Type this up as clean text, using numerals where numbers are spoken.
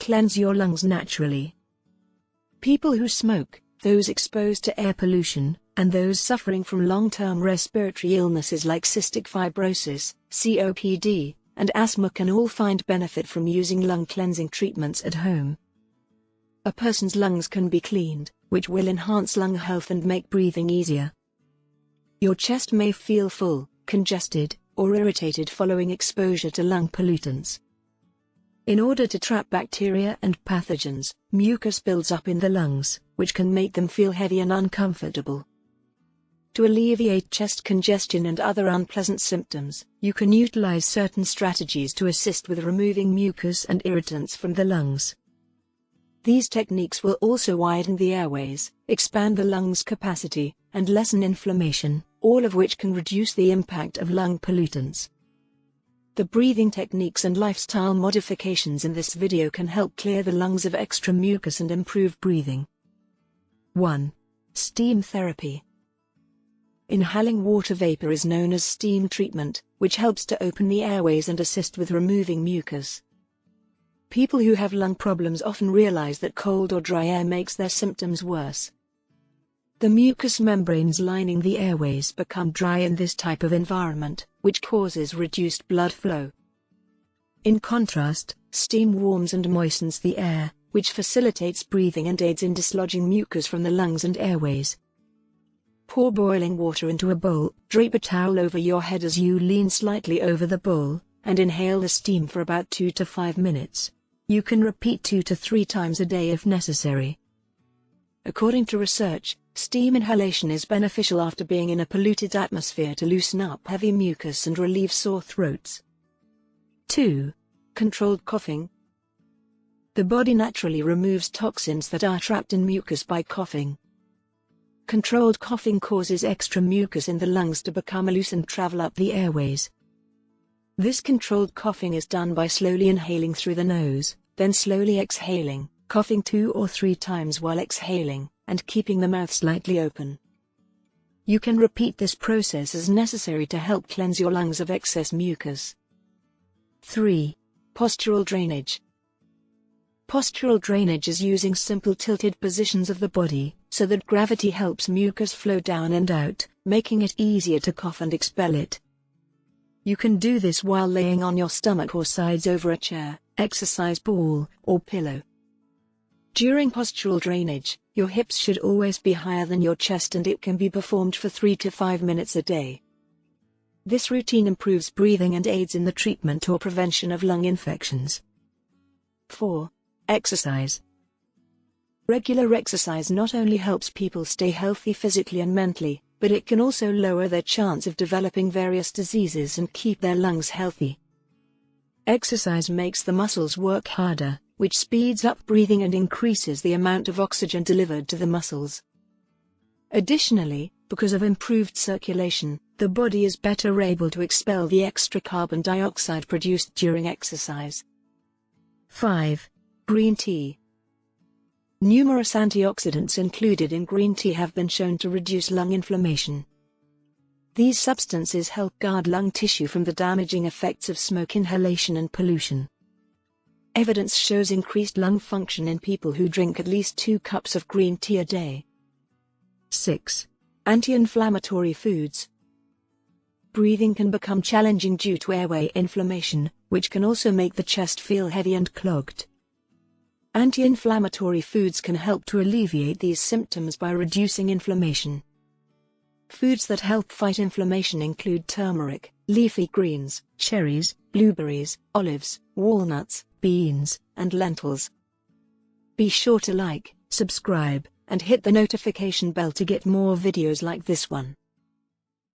cleanse your lungs naturally. People who smoke, those exposed to air pollution, and those suffering from long-term respiratory illnesses like cystic fibrosis, COPD, and asthma can all find benefit from using lung cleansing treatments at home. A person's lungs can be cleaned, which will enhance lung health and make breathing easier. Your chest may feel full, congested, or irritated following exposure to lung pollutants. In order to trap bacteria and pathogens, mucus builds up in the lungs, which can make them feel heavy and uncomfortable. To alleviate chest congestion and other unpleasant symptoms, you can utilize certain strategies to assist with removing mucus and irritants from the lungs. These techniques will also widen the airways, expand the lungs' capacity, and lessen inflammation, all of which can reduce the impact of lung pollutants. The breathing techniques and lifestyle modifications in this video can help clear the lungs of extra mucus and improve breathing. 1. Steam therapy. Inhaling water vapor is known as steam treatment, which helps to open the airways and assist with removing mucus. People who have lung problems often realize that cold or dry air makes their symptoms worse. The mucous membranes lining the airways become dry in this type of environment, which causes reduced blood flow. In contrast, steam warms and moistens the air, which facilitates breathing and aids in dislodging mucus from the lungs and airways. Pour boiling water into a bowl, drape a towel over your head as you lean slightly over the bowl, and inhale the steam for about 2 to 5 minutes. You can repeat 2 to 3 times a day if necessary. According to research, steam inhalation is beneficial after being in a polluted atmosphere to loosen up heavy mucus and relieve sore throats. 2. Controlled coughing. The body naturally removes toxins that are trapped in mucus by coughing. Controlled coughing causes extra mucus in the lungs to become loose and travel up the airways. This controlled coughing is done by slowly inhaling through the nose, then slowly exhaling, coughing 2 or 3 times while exhaling, and keeping the mouth slightly open. You can repeat this process as necessary to help cleanse your lungs of excess mucus. 3. Postural drainage. Postural drainage is using simple tilted positions of the body, so that gravity helps mucus flow down and out, making it easier to cough and expel it. You can do this while laying on your stomach or sides over a chair, exercise ball, or pillow. During postural drainage, your hips should always be higher than your chest, and it can be performed for 3 to 5 minutes a day. This routine improves breathing and aids in the treatment or prevention of lung infections. 4. Exercise. Regular exercise not only helps people stay healthy physically and mentally, but it can also lower their chance of developing various diseases and keep their lungs healthy. Exercise makes the muscles work harder, which speeds up breathing and increases the amount of oxygen delivered to the muscles. Additionally, because of improved circulation, the body is better able to expel the extra carbon dioxide produced during exercise. 5. Green tea. Numerous antioxidants included in green tea have been shown to reduce lung inflammation. These substances help guard lung tissue from the damaging effects of smoke inhalation and pollution. Evidence shows increased lung function in people who drink at least 2 cups of green tea a day. 6. Anti-inflammatory foods. Breathing can become challenging due to airway inflammation, which can also make the chest feel heavy and clogged. Anti-inflammatory foods can help to alleviate these symptoms by reducing inflammation. Foods that help fight inflammation include turmeric, leafy greens, cherries, blueberries, olives, walnuts, beans, and lentils. Be sure to like, subscribe, and hit the notification bell to get more videos like this one.